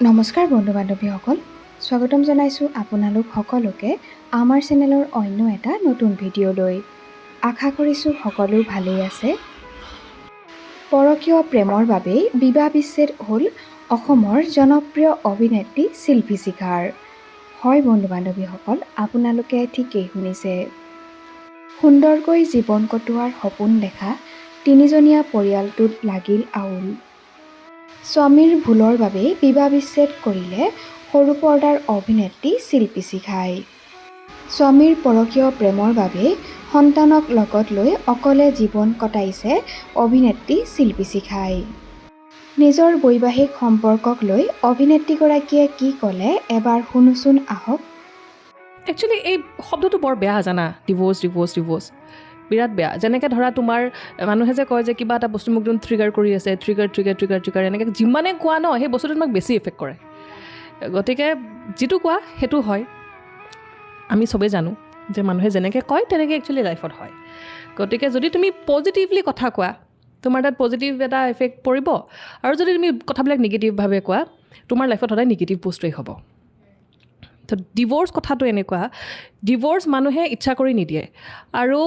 নমস্কাৰ বন্ধু বান্ধৱীসকল, স্বাগতম জনাইছোঁ আপোনালোক সকলোকে আমাৰ চেনেলৰ অন্য এটা নতুন ভিডিঅ'লৈ। আশা কৰিছোঁ সকলো ভালেই আছে। পৰকীয় প্ৰেমৰ বাবেই বিবাহ বিচ্ছেদ হ'ল অসমৰ জনপ্ৰিয় অভিনেত্ৰী শিল্পীশিখাৰ। হয় বন্ধু বান্ধৱীসকল, আপোনালোকে ঠিকেই শুনিছে। সুন্দৰকৈ জীৱন কটোৱাৰ সপোন দেখা তিনিজনীয়া পৰিয়ালটোত লাগিল আউল। স্বামীৰ ভুলৰ বাবে বিবাহ বিচ্ছেদ কৰিলে সৰু পৰ্দাৰ অভিনেত্ৰী শিল্পীশিখাই। স্বামীৰ পৰকীয় প্ৰেমৰ বাবে সন্তানক লগত লৈ অকলে জীৱন কটাইছে অভিনেত্ৰী শিল্পীশিখাই। নিজৰ বৈবাহিক সম্পৰ্কক লৈ অভিনেত্ৰীগৰাকীয়ে কি ক'লে এবাৰ শুনোচোন আহক। একচুৱেলি এই শব্দটো বৰ বেয়া জানা, ডিভোৰ্চ বিৰাট বেয়া। যেনেকৈ ধৰা তোমাৰ মানুহে যে কয় যে কিবা এটা বস্তু মোক যোন ট্ৰিগাৰ কৰি আছে, ট্ৰিগাৰ এনেকৈ যিমানে কোৱা ন সেই বস্তুটো তোমাক বেছি এফেক্ট কৰে। গতিকে যিটো কোৱা সেইটো হয়, আমি চবেই জানো যে মানুহে যেনেকৈ কয় তেনেকৈ একচুৱেলি লাইফত হয়। গতিকে যদি তুমি পজিটিভলি কথা কোৱা তোমাৰ তাত পজিটিভ এটা এফেক্ট পৰিব, আৰু যদি তুমি কথাবিলাক নিগেটিভভাৱে কোৱা তোমাৰ লাইফত সদায় নিগেটিভ বস্তুৱেই হ'ব। তো ডিভোৰ্চ কথাটো এনেকুৱা, ডিভোৰ্চ মানুহে ইচ্ছা কৰি নিদিয়ে, আৰু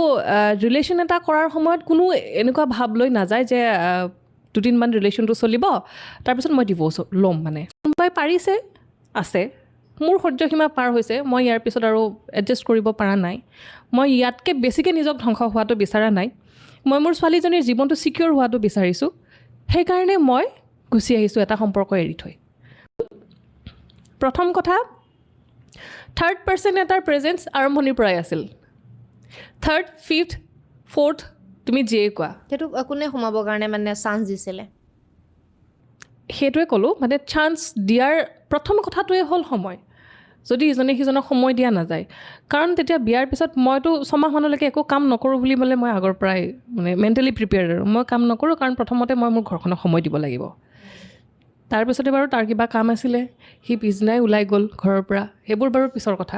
ৰিলেশ্যন এটা কৰাৰ সময়ত কোনো এনেকুৱা ভাৱ লৈ নাযায় যে দুদিনমান ৰিলেশ্যনটো চলিব তাৰপিছত মই ডিভোৰ্চ ল'ম। মানে কোনোবাই পাৰিছে আছে, মোৰ সহ্যসীমা পাৰ হৈছে, মই ইয়াৰ পিছত আৰু এডজাষ্ট কৰিব পৰা নাই, মই ইয়াতকৈ বেছিকৈ নিজক ধ্বংস হোৱাটো বিচৰা নাই, মই মোৰ ছোৱালীজনীৰ জীৱনটো ছিকিউৰ হোৱাটো বিচাৰিছোঁ, সেইকাৰণে মই গুচি আহিছোঁ এটা সম্পৰ্ক এৰি থৈ। প্ৰথম কথা, থাৰ্ড পাৰ্চন এটাৰ প্ৰেজেঞ্চ আৰম্ভণিৰ পৰাই আছিল। থাৰ্ড, ফিফথ, ফ'ৰ্থ তুমি যিয়ে কোৱা, সেইটো কোনে সোমাবৰ কাৰণে মানে চান্স দিছিলে? সেইটোৱে ক'লোঁ, মানে চান্স দিয়াৰ প্ৰথম কথাটোৱে হ'ল সময়। যদি ইজনে সিজনক সময় দিয়া নাযায়, কাৰণ তেতিয়া বিয়াৰ পিছত মইতো 6 মাহমানলৈকে একো কাম নকৰোঁ বুলি মানে মই আগৰ পৰাই মানে মেণ্টেলি প্ৰিপেয়াৰ্ড, আৰু মই কাম নকৰোঁ কাৰণ প্ৰথমতে মই মোৰ ঘৰখনক সময় দিব লাগিব। তাৰপিছতে বাৰু তাৰ কিবা কাম আছিলে, সি পিছদিনাই ওলাই গ'ল ঘৰৰ পৰা, সেইবোৰ বাৰু পিছৰ কথা।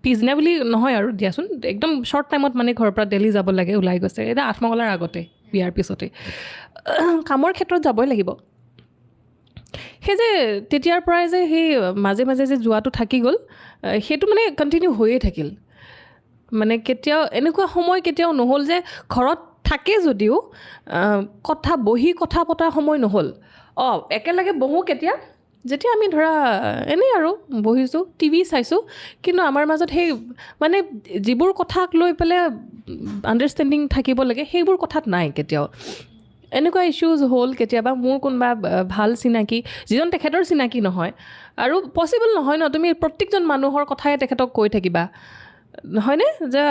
পিছদিনা বুলি নহয় আৰু দিয়াচোন, একদম শ্বৰ্ট টাইমত মানে ঘৰৰ পৰা দিল্লী যাব লাগে, ওলাই গৈছে, এটা আঠমঙলাৰ আগতে, বিয়াৰ পিছতে কামৰ ক্ষেত্ৰত যাবই লাগিব। সেই যে তেতিয়াৰ পৰাই যে সেই মাজে মাজে যে যোৱাটো থাকি গ'ল, সেইটো মানে কণ্টিনিউ হৈয়ে থাকিল। মানে কেতিয়াও এনেকুৱা সময় কেতিয়াও নহ'ল যে ঘৰত থাকে যদিও বহি কথা পতাৰ সময় নহ'ল। একেলগে বহোঁ কেতিয়া, যেতিয়া আমি ধৰা এনেই আৰু বহিছোঁ, টিভি চাইছোঁ, কিন্তু আমাৰ মাজত সেই মানে যিবোৰ কথাক লৈ পেলাই আণ্ডাৰষ্টেণ্ডিং থাকিব লাগে সেইবোৰ কথাত নাই কেতিয়াও। এনেকুৱা ইছ্যুজ হ'ল কেতিয়াবা, মোৰ কোনোবা ভাল চিনাকি যিজন তেখেতৰ চিনাকি নহয়, আৰু পচিবল নহয় ন তুমি প্ৰত্যেকজন মানুহৰ কথাই তেখেতক কৈ থাকিবা, নহয়নে? যে